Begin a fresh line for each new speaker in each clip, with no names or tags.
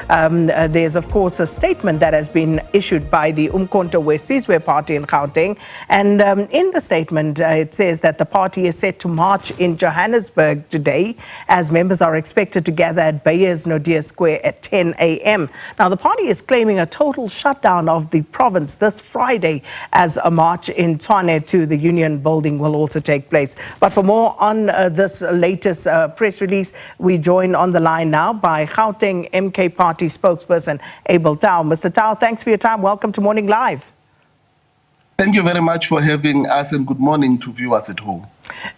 There's, of course, a statement that has been issued by the uMkhonto Wesizwe Party in Gauteng. And in the statement, it says that the party is set to march in Johannesburg today, as members are expected to gather at Beyers Naudé Square at 10 a.m. Now, the party is claiming a total shutdown of the province this Friday, as a march in Tshwane to the Union Building will also take place. But for more on this latest press release, we join on the line now by Gauteng MK Party spokesperson Abel Tau. Mr. Tau, thanks for your time. Welcome to Morning Live.
Thank you very much for having us, and good morning to viewers at home.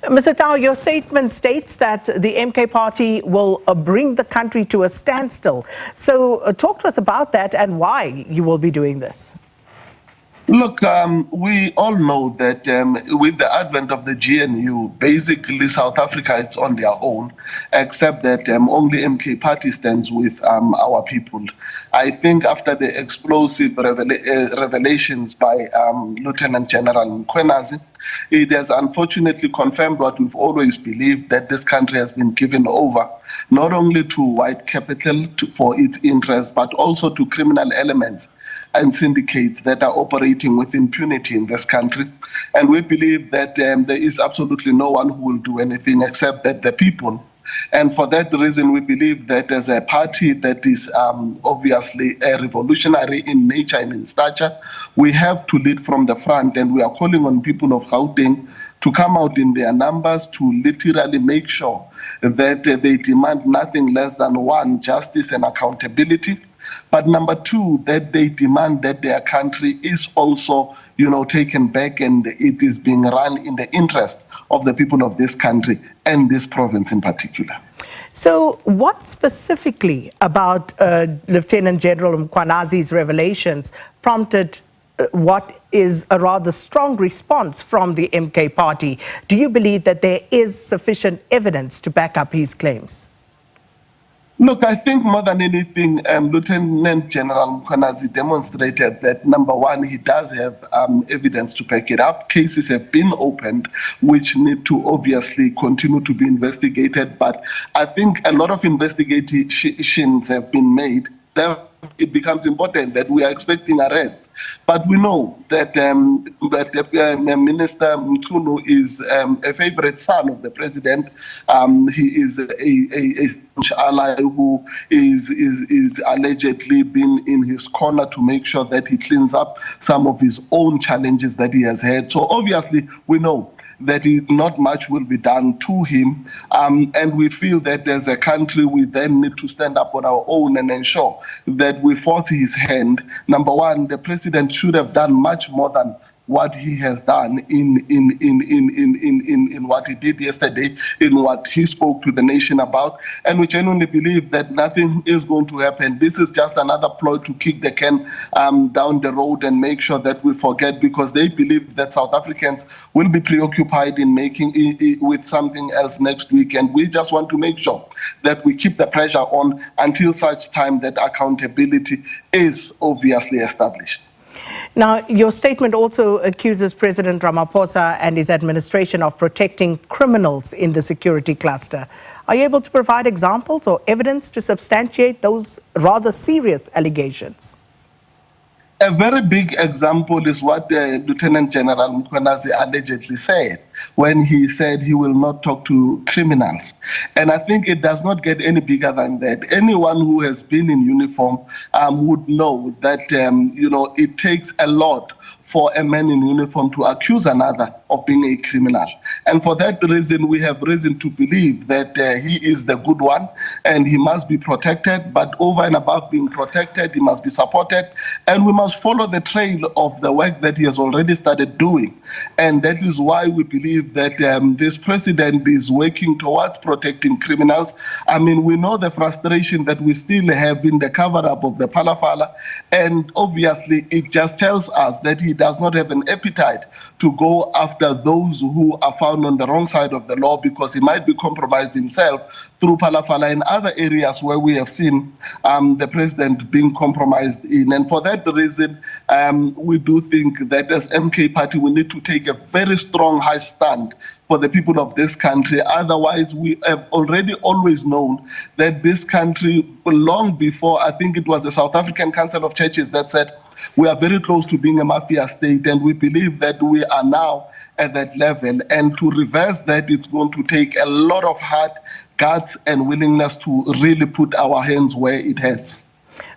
Mr. Tau, your statement states that the MK Party will bring the country to a standstill. So talk to us about that and why you will be doing this.
Look, we all know that with the advent of the GNU, basically South Africa is on their own, except that only MK Party stands with our people. I think after the explosive revelations by Lieutenant General uMkhonto, it has unfortunately confirmed what we've always believed, that this country has been given over, not only to white capital for its interests, but also to criminal elements and syndicates that are operating with impunity in this country. And we believe that there is absolutely no one who will do anything except that the people. And for that reason, we believe that as a party that is obviously a revolutionary in nature and in stature, we have to lead from the front, and we are calling on people of Gauteng to come out in their numbers to literally make sure that they demand nothing less than one, justice and accountability. But number two, that they demand that their country is also, taken back, and it is being run in the interest of the people of this country and this province in particular.
So what specifically about Lieutenant General uMkhonto's revelations prompted what is a rather strong response from the MK Party? Do you believe that there is sufficient evidence to back up his claims?
Look, I think more than anything, Lieutenant General uMkhonto demonstrated that, number one, he does have evidence to back it up. Cases have been opened which need to obviously continue to be investigated. But I think a lot of investigations have been made. It becomes important that we are expecting arrests. But we know that Minister uMkhonto is a favorite son of the president. He is a ally who is allegedly been in his corner to make sure that he cleans up some of his own challenges that he has had. So obviously we know that not much will be done to him. And we feel that as a country, we then need to stand up on our own and ensure that we force his hand. Number one, the president should have done much more than what he has done in what he did yesterday, in what he spoke to the nation about. And we genuinely believe that nothing is going to happen. This is just another ploy to kick the can down the road and make sure that we forget, because they believe that South Africans will be preoccupied in making with something else next week. And we just want to make sure that we keep the pressure on until such time that accountability is obviously established.
Now, your statement also accuses President Ramaphosa and his administration of protecting criminals in the security cluster. Are you able to provide examples or evidence to substantiate those rather serious allegations?
A very big example is what Lieutenant General uMkhonto allegedly said when he said he will not talk to criminals. And I think it does not get any bigger than that. Anyone who has been in uniform would know that, it takes a lot for a man in uniform to accuse another of being a criminal. And for that reason, we have reason to believe that he is the good one and he must be protected. But over and above being protected, he must be supported. And we must follow the trail of the work that he has already started doing. And that is why we believe that this president is working towards protecting criminals. I mean, we know the frustration that we still have in the cover-up of the Palafala. And obviously, it just tells us that he does not have an appetite to go after those who are found on the wrong side of the law, because he might be compromised himself through Palafala and other areas where we have seen the president being compromised in. And for that reason, we do think that as MK Party, we need to take a very strong, high stand for the people of this country. Otherwise, we have already always known that this country, long before, I think it was the South African Council of Churches that said, we are very close to being a mafia state, and we believe that we are now at that level. And to reverse that, it's going to take a lot of heart, guts, and willingness to really put our hands where it hurts.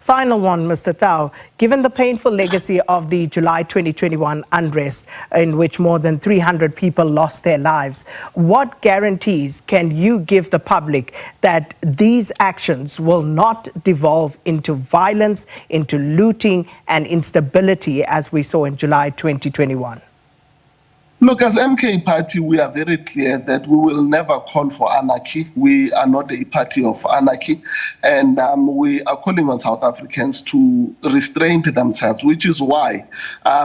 Final one, Mr. Tau. Given the painful legacy of the July 2021 unrest, in which more than 300 people lost their lives, what guarantees can you give the public that these actions will not devolve into violence, into looting and instability as we saw in July 2021?
Look, as MK Party, we are very clear that we will never call for anarchy. We are not a party of anarchy. And we are calling on South Africans to restrain themselves, which is why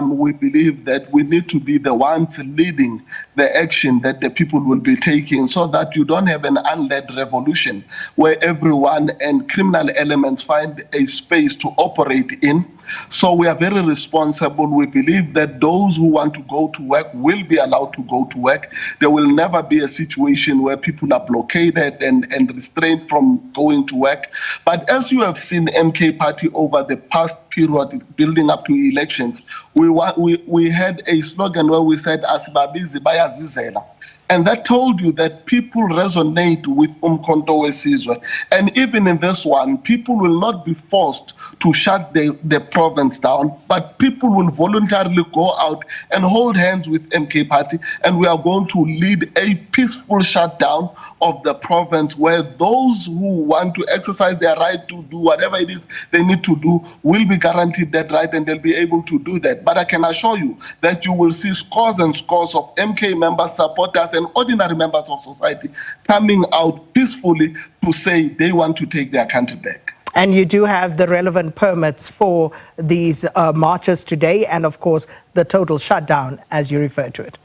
we believe that we need to be the ones leading the action that the people will be taking, so that you don't have an unled revolution where everyone and criminal elements find a space to operate in. So we are very responsible. We believe that those who want to go to work will be allowed to go to work. There will never be a situation where people are blockaded and restrained from going to work. But as you have seen MK Party over the past period building up to elections, we had a slogan where we said, "Asibabizi bayazizela." And that told you that people resonate with uMkhonto Wesizwe. And even in this one, people will not be forced to shut the province down, but people will voluntarily go out and hold hands with MK Party. And we are going to lead a peaceful shutdown of the province, where those who want to exercise their right to do whatever it is they need to do will be guaranteed that right, and they'll be able to do that. But I can assure you that you will see scores and scores of MK members, supporters, and ordinary members of society coming out peacefully to say they want to take their country back.
And you do have the relevant permits for these marches today, and of course the total shutdown, as you refer to it.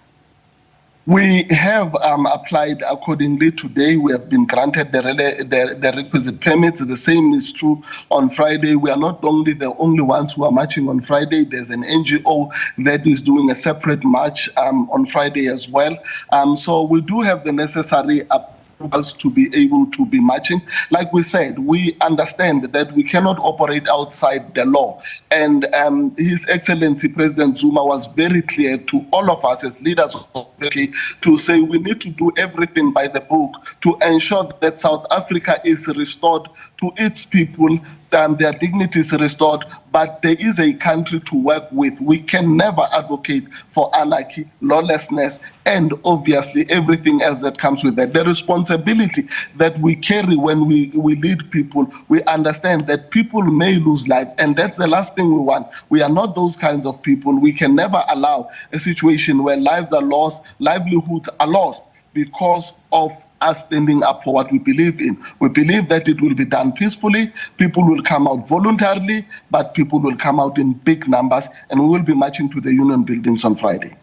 We have applied accordingly today. We have been granted the requisite permits. The same is true on Friday. We are not only the only ones who are marching on Friday. There's an NGO that is doing a separate march on Friday as well. So we do have the necessary approvals to be able to be marching. Like we said, we understand that we cannot operate outside the law. And His Excellency President Zuma was very clear to all of us as leaders of the to say we need to do everything by the book to ensure that South Africa is restored to its people, their dignity is restored, but there is a country to work with. We can never advocate for anarchy, lawlessness, and obviously everything else that comes with that. The responsibility that we carry when we lead people, we understand that people may lose lives, and that's the last thing we want. We are not those kinds of people. We can never allow a situation where lives are lost, livelihoods are lost because of us standing up for what we believe in. We believe that it will be done peacefully. People will come out voluntarily, but people will come out in big numbers, and we will be marching to the union buildings on Friday.